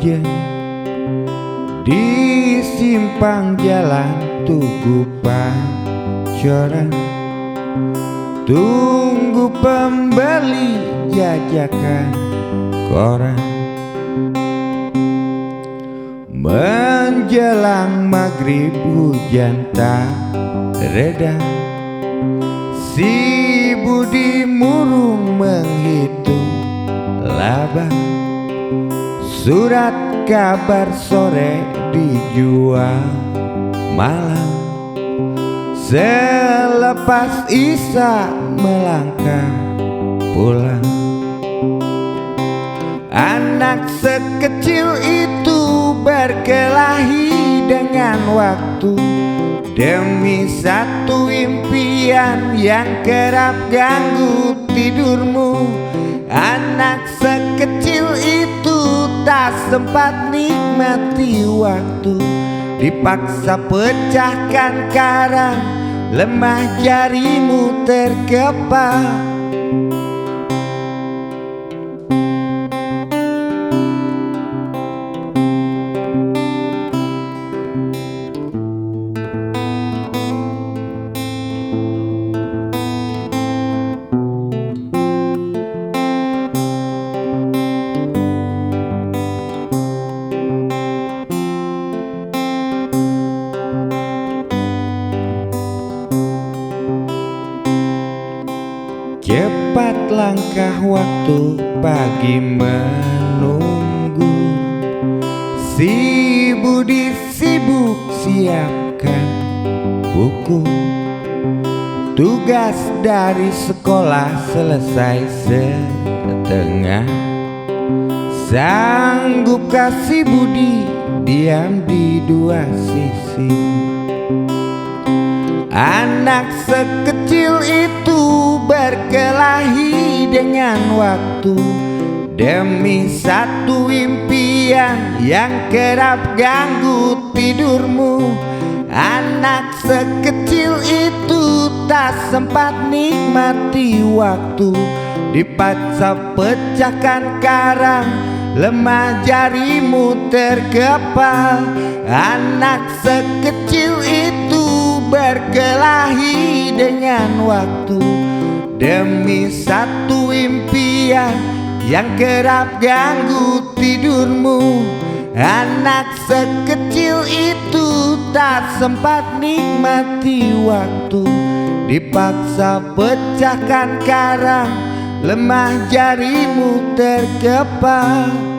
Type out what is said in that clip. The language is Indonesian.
hujan di simpang jalan Tugu Pancoran, tunggu pembeli jajakan koran. Menjelang maghrib hujan tak reda, si Budi murung menghitung laba. Surat kabar sore dijual malam, selepas Isya melangkah pulang. Anak sekecil itu berkelahi dengan waktu demi satu impian yang kerap ganggu tidurmu. Anak sekecil itu tak sempat nikmati waktu, dipaksa pecahkan karang, lemah jarimu terkepal. Cepat langkah waktu, pagi menunggu. Si Budi sibuk siapkan buku. Tugas dari sekolah selesai setengah. Sanggupkah si Budi diam di dua sisi? Anak sekecil itu berkelahi dengan waktu demi satu impian yang kerap ganggu tidurmu. Anak sekecil itu tak sempat nikmati waktu, dipaksa pecahkan karang, lemah jarimu terkepal. Anak sekecil itu berkelahi dengan waktu demi satu impian yang kerap ganggu tidurmu. Anak sekecil itu tak sempat nikmati waktu, dipaksa pecahkan karang, lemah jarimu terkepal.